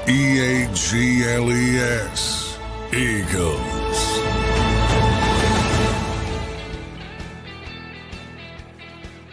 Eagles. Eagles.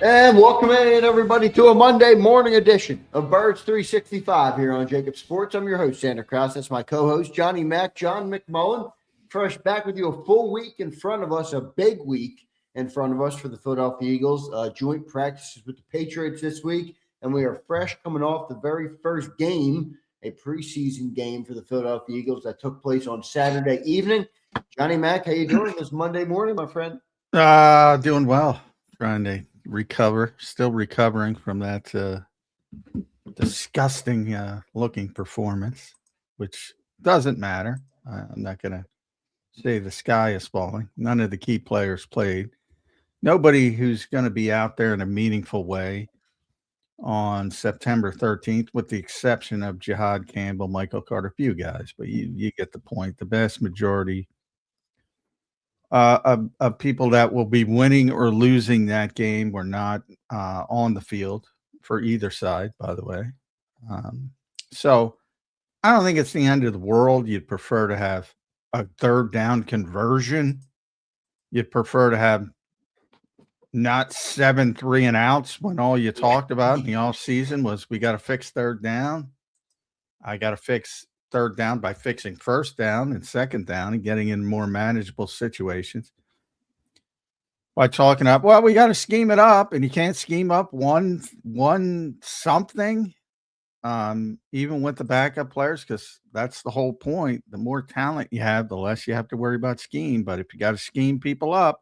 And welcome in, everybody, to a Monday morning edition of Birds 365 here on JAKIB Sports. I'm your host, Zander Krause. That's my co-host, Johnny Mack, John McMullen. Fresh back with you, a full week in front of us, a big week in front of us for the Philadelphia Eagles. Joint practices with the Patriots this week, and we are fresh coming off the very first game, a preseason game for the Philadelphia Eagles that took place on Saturday evening. Johnny Mack, how you doing this Monday morning, my friend? Doing well. Trying to recover, still recovering from that disgusting looking performance, which doesn't matter. I'm not going to say the sky is falling. None of the key players played. Nobody who's going to be out there in a meaningful way on September 13th, with the exception of Jihad Campbell, Michael Carter, a few guys, but you get the point. The vast majority of people that will be winning or losing that game were not on the field for either side, by the way. So I don't think it's the end of the world. You'd prefer to have a third down conversion. You'd prefer to have not 7 3-and-outs when all you talked about in the offseason was we got to fix third down. I got to fix third down by fixing first down and second down and getting in more manageable situations. By talking up, well, we got to scheme it up, and you can't scheme up one something, even with the backup players, because that's the whole point. The more talent you have, the less you have to worry about scheme. But if you got to scheme people up,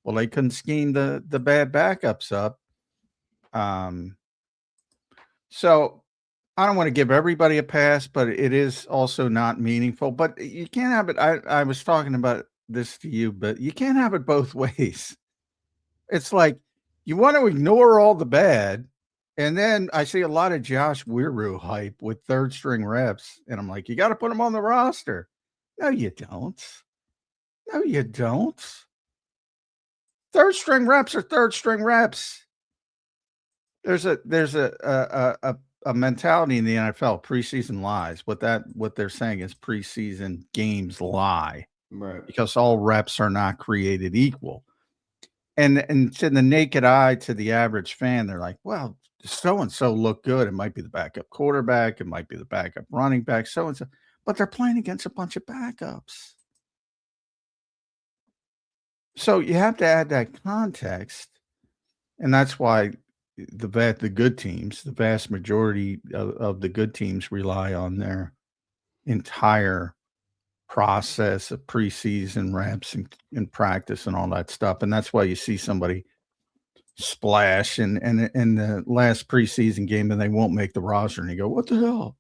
well, they couldn't scheme the bad backups up. So I don't want to give everybody a pass, but it is also not meaningful. But you can't have it. I was talking about this to you, but you can't have it both ways. It's like you want to ignore all the bad, and then I see a lot of Josh Weiroo hype with third string reps, and I'm like, you got to put him on the roster. No, you don't. No, you don't. Third string reps are third string reps. There's a mentality in the NFL, preseason lies. What they're saying is preseason games lie, Right? Because all reps are not created equal. And to the naked eye, to the average fan, they're like, well, so and so look good. It might be the backup quarterback, it might be the backup running back, so and so, but they're playing against a bunch of backups. So you have to add that context, and that's why the good teams, the vast majority of the good teams rely on their entire process of preseason reps and practice and all that stuff. And that's why you see somebody splash in the last preseason game and they won't make the roster, and you go, what the hell?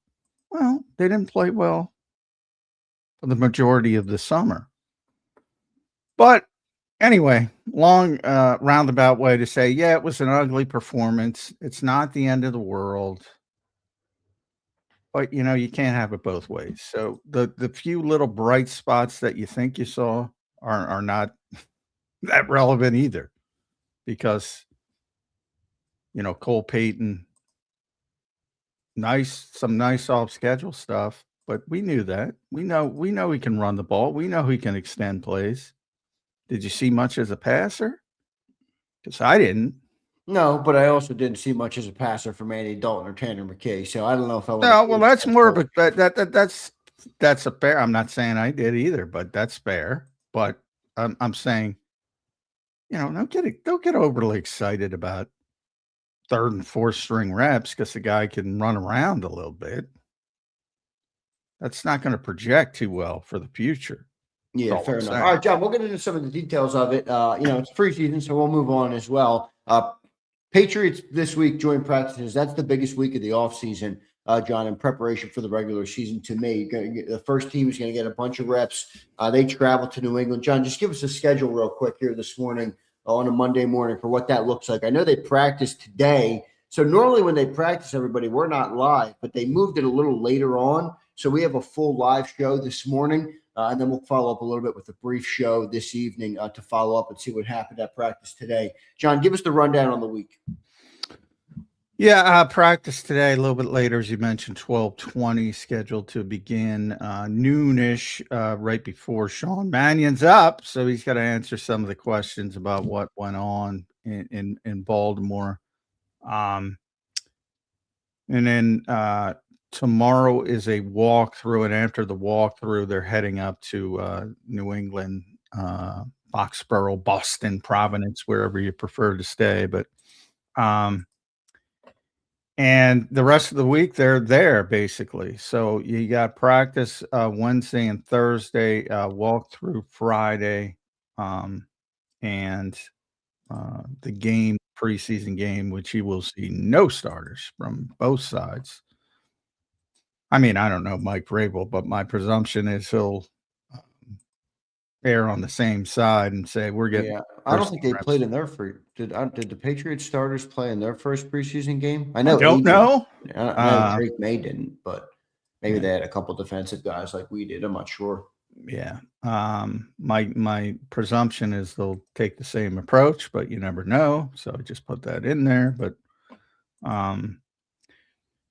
Well, they didn't play well for the majority of the summer. But anyway, long roundabout way to say, yeah, it was an ugly performance. It's not the end of the world. But, you can't have it both ways. So the few little bright spots that you think you saw are not that relevant either. Because, Cole Payton, some nice off-schedule stuff, but we knew that. We know he can run the ball. We know he can extend plays. Did you see much as a passer? Because I didn't. No, but I also didn't see much as a passer from Andy Dalton or Tanner McKee. So I don't know if I. No, well, that's more of a that's a fair. I'm not saying I did either, but that's fair. But I'm saying, don't get overly excited about third and fourth string reps because the guy can run around a little bit. That's not going to project too well for the future. Yeah, fair enough. All right, John, we'll get into some of the details of it. It's preseason, so we'll move on as well. Patriots this week joint practices. That's the biggest week of the offseason, John, in preparation for the regular season. To me, the first team is going to get a bunch of reps. They travel to New England. John, just give us a schedule real quick here this morning on a Monday morning for what that looks like. I know they practiced today. So normally when they practice, everybody, we're not live, but they moved it a little later on. So we have a full live show this morning. And then we'll follow up a little bit with a brief show this evening to follow up and see what happened at practice today. John, give us the rundown on the week. Yeah, practice today a little bit later, as you mentioned, 12:20 scheduled to begin noonish, right before Sean Mannion's up. So he's got to answer some of the questions about what went on in Baltimore. And then tomorrow is a walkthrough, and after the walkthrough, they're heading up to New England, Foxborough, Boston, Providence, wherever you prefer to stay. But and the rest of the week, they're there basically. So you got practice Wednesday and Thursday, walkthrough Friday, and the preseason game, which you will see no starters from both sides. I mean, I don't know Mike Vrabel, but my presumption is he'll err on the same side and say we're getting. Yeah, I don't think they played in their first. Did the Patriots starters play in their first preseason game? I know. I don't know. I know Drake May didn't, but maybe they had a couple defensive guys like we did. I'm not sure. Yeah. My presumption is they'll take the same approach, but you never know. So I just put that in there. But and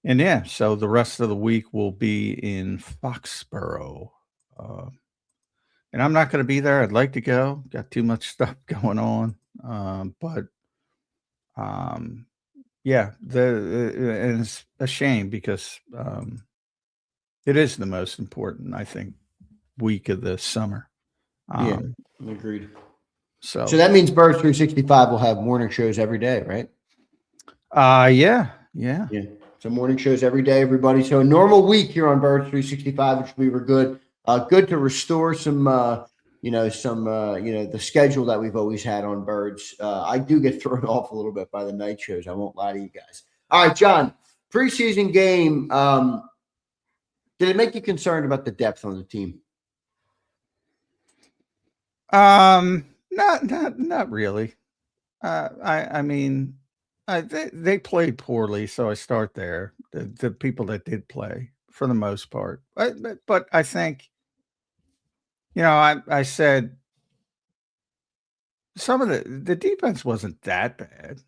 yeah, so the rest of the week will be in Foxborough. And I'm not going to be there. I'd like to go. Got too much stuff going on. But yeah, and it's a shame because it is the most important, I think, week of the summer. Yeah, agreed. So that means Birds 365 will have morning shows every day, right? Yeah. So morning shows every day, everybody. So a normal week here on Birds 365, which we were good. Good to restore some, the schedule that we've always had on Birds. I do get thrown off a little bit by the night shows. I won't lie to you guys. All right, John, preseason game. Did it make you concerned about the depth on the team? Not really. I mean, they played poorly, so I start there. The people that did play, for the most part, but I think, I said some of the defense wasn't that bad.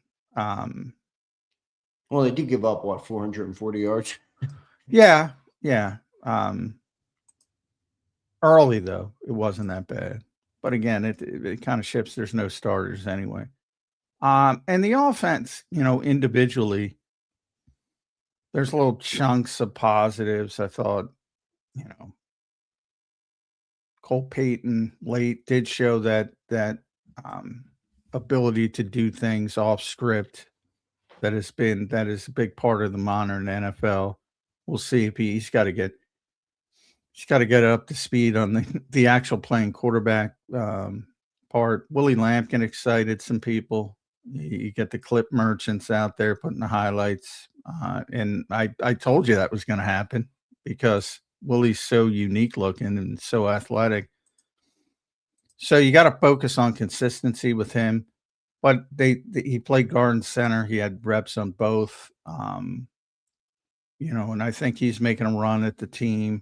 Well, they did give up 440 yards. Yeah. Early though, it wasn't that bad. But again, it kind of shifts. There's no starters anyway. And the offense, individually, there's little chunks of positives. I thought, Cole Payton late did show that ability to do things off script that is a big part of the modern NFL. We'll see if he's got to get up to speed on the actual playing quarterback part. Willie Lampkin excited some people. You get the clip merchants out there putting the highlights. And I told you that was going to happen because Willie's so unique looking and so athletic. So you got to focus on consistency with him. But he played guard and center. He had reps on both. And I think he's making a run at the team.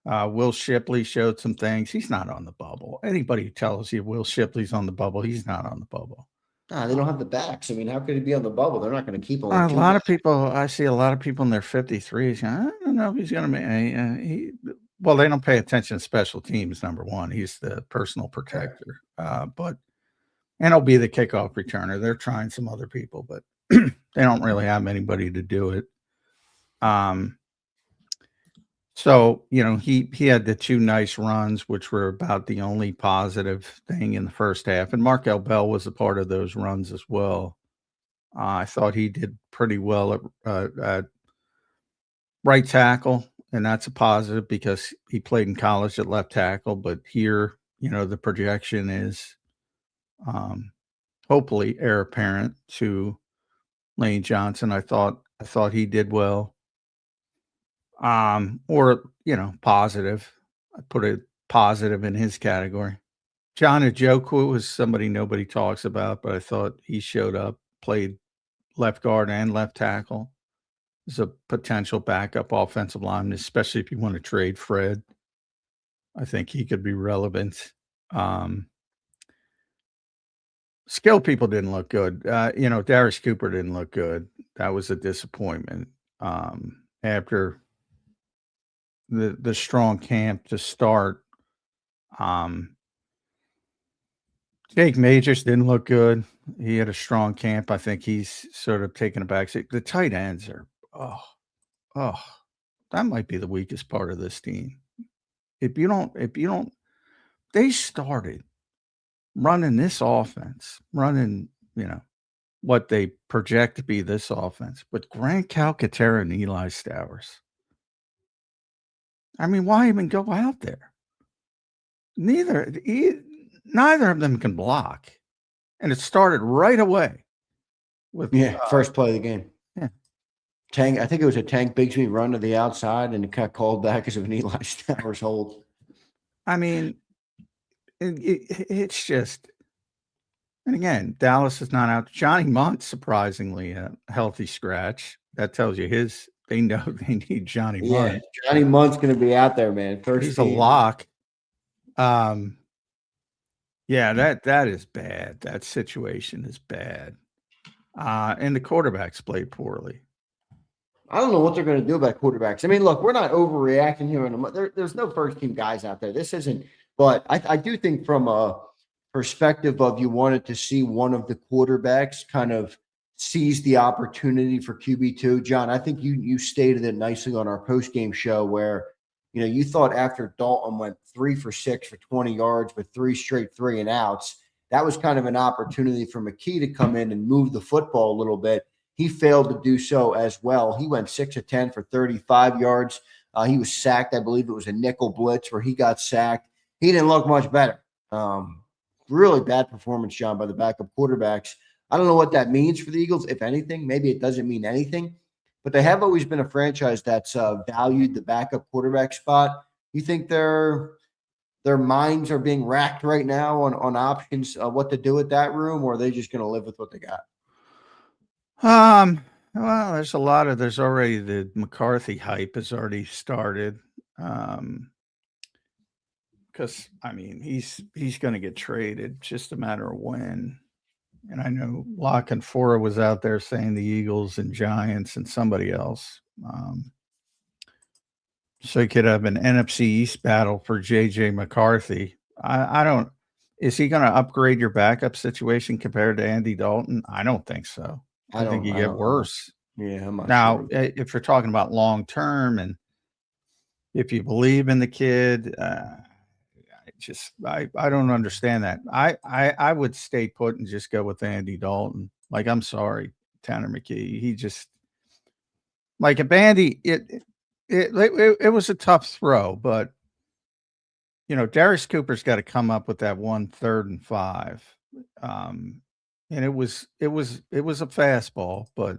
Will Shipley showed some things. He's not on the bubble. Anybody who tells you Will Shipley's on the bubble, he's not on the bubble. They don't have the backs. I mean, how could he be on the bubble? They're not going to keep him. A lot of people, I see a lot of people in their 53s. I don't know if he's going to be. Well, they don't pay attention to special teams, number one. He's the personal protector. And he'll be the kickoff returner. They're trying some other people, but they don't really have anybody to do it. So, he had the two nice runs, which were about the only positive thing in the first half. And Markel Bell was a part of those runs as well. I thought he did pretty well at right tackle, and that's a positive because he played in college at left tackle. But here, the projection is hopefully heir apparent to Lane Johnson. I thought he did well. Positive. I put a positive in his category. John Njoku was somebody nobody talks about, but I thought he showed up, played left guard and left tackle. Is a potential backup offensive lineman, especially if you want to trade Fred. I think he could be relevant. skill people didn't look good. Darius Cooper didn't look good. That was a disappointment. After the strong camp to start, Jake Majors didn't look good. He had a strong camp. I think he's sort of taken a backseat. The tight ends are, that might be the weakest part of this team. If you don't, they started running this offense, what they project to be this offense with Grant Calcaterra and Eli Stowers. I mean, why even go out there? Neither of them can block. And it started right away with first play of the game. Yeah. I think it was a Tank Bigsby run to the outside, and it got called back because of an Eli Stowers hold. I mean, it's just, and again, Dallas is not out. Johnny Munt, surprisingly, a healthy scratch. That tells you they know they need Johnny Munt. Yeah, Johnny Munt's going to be out there, man. He's a lock. Yeah, that is bad. That situation is bad. And the quarterbacks played poorly. I don't know what they're going to do about quarterbacks. I mean, look, we're not overreacting here. There's no first-team guys out there. This isn't – but I do think from a perspective of you wanted to see one of the quarterbacks kind of seize the opportunity for QB2. John, I think you stated it nicely on our post-game show where, you thought after Dalton went 3 for 6 for 20 yards with 3 straight 3-and-outs, that was kind of an opportunity for McKee to come in and move the football a little bit. He failed to do so as well. He went 6 of 10 for 35 yards. He was sacked. I believe it was a nickel blitz where he got sacked. He didn't look much better. Really bad performance, John, by the backup quarterbacks. I don't know what that means for the Eagles, if anything. Maybe it doesn't mean anything. But they have always been a franchise that's valued the backup quarterback spot. You think their minds are being racked right now on options, what to do with that room, or are they just going to live with what they got? Well, there's already the McCarthy hype has already started. Because I mean, he's going to get traded, just a matter of when. And I know Locke and Fora was out there saying the Eagles and Giants and somebody else. So you could have an NFC East battle for JJ McCarthy. I don't. Is he going to upgrade your backup situation compared to Andy Dalton? I don't think so. I think you get worse. Yeah. Now, if you're talking about long term and if you believe in the kid, I don't understand that. I would stay put and just go with Andy Dalton. Like, I'm sorry, Tanner McKee. He just like a Bandy. It was a tough throw, but Darius Cooper's got to come up with that 1 3rd and 5. And it was a fastball, but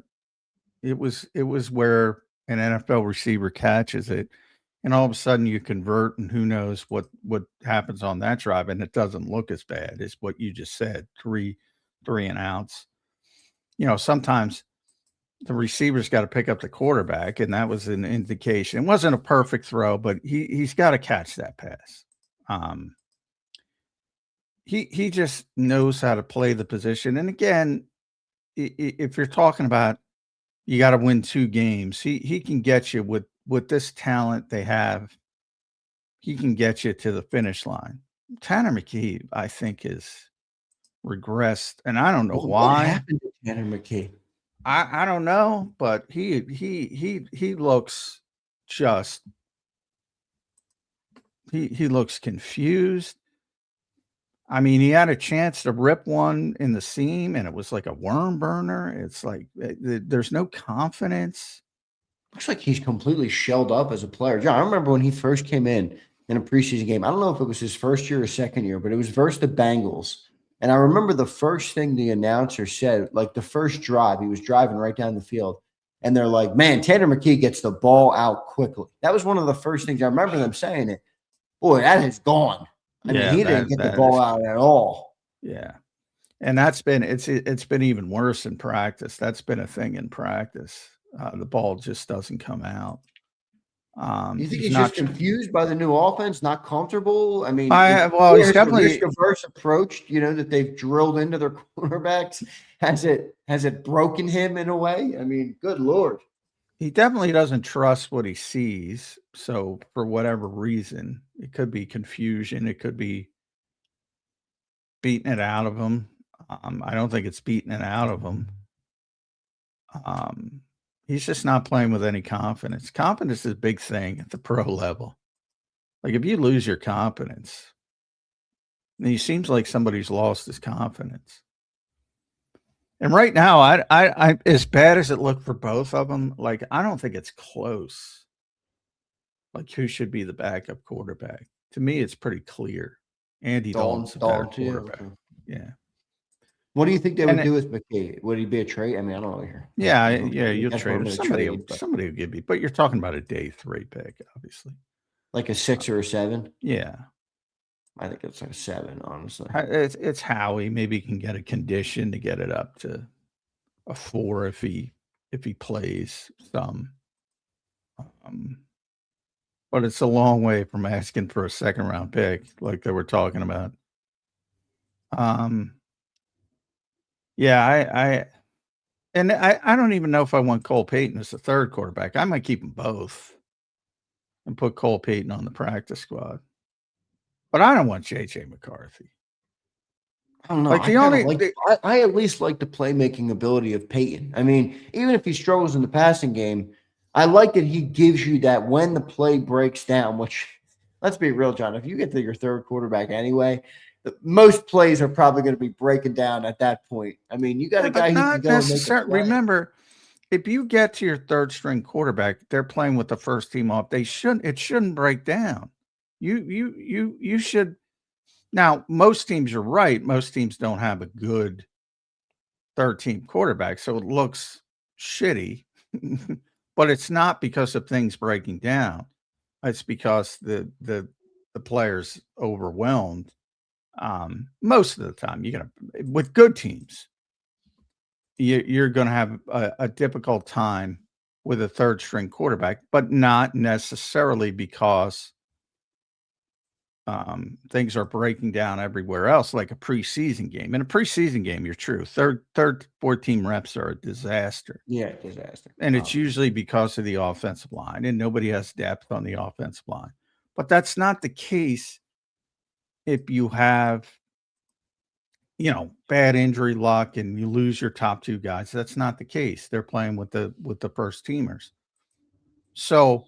it was where an NFL receiver catches it. And all of a sudden you convert, and who knows what happens on that drive. And it doesn't look as bad as what you just said, 3 and outs. Sometimes the receiver's got to pick up the quarterback, and that was an indication. It wasn't a perfect throw, but he's got to catch that pass. He just knows how to play the position. And again, if you're talking about you got to win 2 games, he can get you with this talent they have. He can get you to the finish line. Tanner McKee, I think, is regressed, and I don't know why. What happened to Tanner McKee? I don't know, but he looks just he looks confused. I mean, he had a chance to rip one in the seam, and it was like a worm burner. It's like there's no confidence. Looks like he's completely shelled up as a player. John, I remember when he first came in a preseason game. I don't know if it was his first year or second year, but it was versus the Bengals. And I remember the first thing the announcer said, like the first drive, he was driving right down the field. And they're like, man, Tanner McKee gets the ball out quickly. That was one of the first things I remember them saying it. Boy, that is gone. I mean, he didn't get the ball out at all. Yeah. And it's been even worse in practice. That's been a thing in practice. The ball just doesn't come out. You think He's he's not just confused by the new offense, not comfortable? I mean, he's definitely risk-averse approach, that they've drilled into their quarterbacks. Has it broken him in a way? I mean, good Lord. he definitely doesn't trust what he sees. So for whatever reason, it could be confusion. It could be beating it out of him. I don't think it's beating it out of him. He's just not playing with any confidence. Confidence is a big thing at the pro level. Like if you lose your confidence, he seems like somebody's lost his confidence. And right now, I as bad as it looked for both of them, like I don't think it's close. Like who should be the backup quarterback? To me, it's pretty clear. Andy Dalton's a better quarterback. Okay. Yeah. What do you think they would do with McKee? Would he be a trade? I mean, I don't know here. Yeah, you'll trade him. Somebody will give you, but you're talking about a day 3 pick, obviously. Like a 6 or a 7? Yeah. I think it's like a 7, honestly. It's Howie. Maybe he can get a condition to get it up to a 4 if he plays some. But it's a long way from asking for a 2nd round pick, like they were talking about. Yeah, I don't even know if I want Cole Payton as the 3rd quarterback. I might keep them both and put Cole Payton on the practice squad. But I don't want J.J. McCarthy. I don't know. Like I at least like the playmaking ability of Peyton. I mean, even if he struggles in the passing game, I like that he gives you that when the play breaks down, which let's be real, John, if you get to your 3rd quarterback anyway, most plays are probably going to be breaking down at that point. I mean, you got a guy who can go and make a play. Remember, if you get to your 3rd string quarterback, they're playing with the first team off. It shouldn't break down. You should. Now, most teams are right. Most teams don't have a good 3rd team quarterback, so it looks shitty. But it's not because of things breaking down. It's because the players overwhelmed. Most of the time, with good teams, you're going to have a difficult time with a 3rd string quarterback, but not necessarily because things are breaking down everywhere else, like a preseason game. In a preseason game, you're true. Third, 4th team reps are a disaster. Yeah, disaster. And it's usually because of the offensive line, and nobody has depth on the offensive line. But that's not the case if you have, bad injury luck and you lose your top 2 guys. That's not the case. They're playing with the first teamers. So,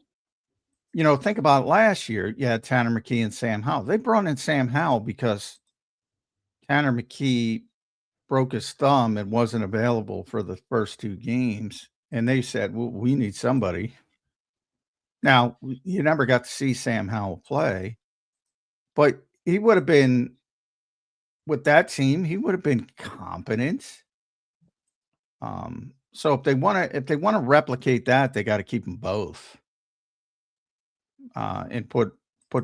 think about last year. You had Tanner McKee and Sam Howell. They brought in Sam Howell because Tanner McKee broke his thumb and wasn't available for the first 2 games. And they said, well, we need somebody. Now, you never got to see Sam Howell play, but he would have been, with that team, he would have been competent. So if they want to replicate that, they got to keep them both. And put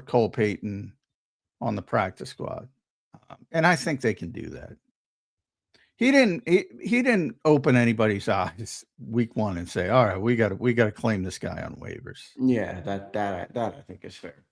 Cole Payton on the practice squad. And I think they can do that. He didn't open anybody's eyes week 1 and say, all right, we got to claim this guy on waivers. Yeah, that I think is fair.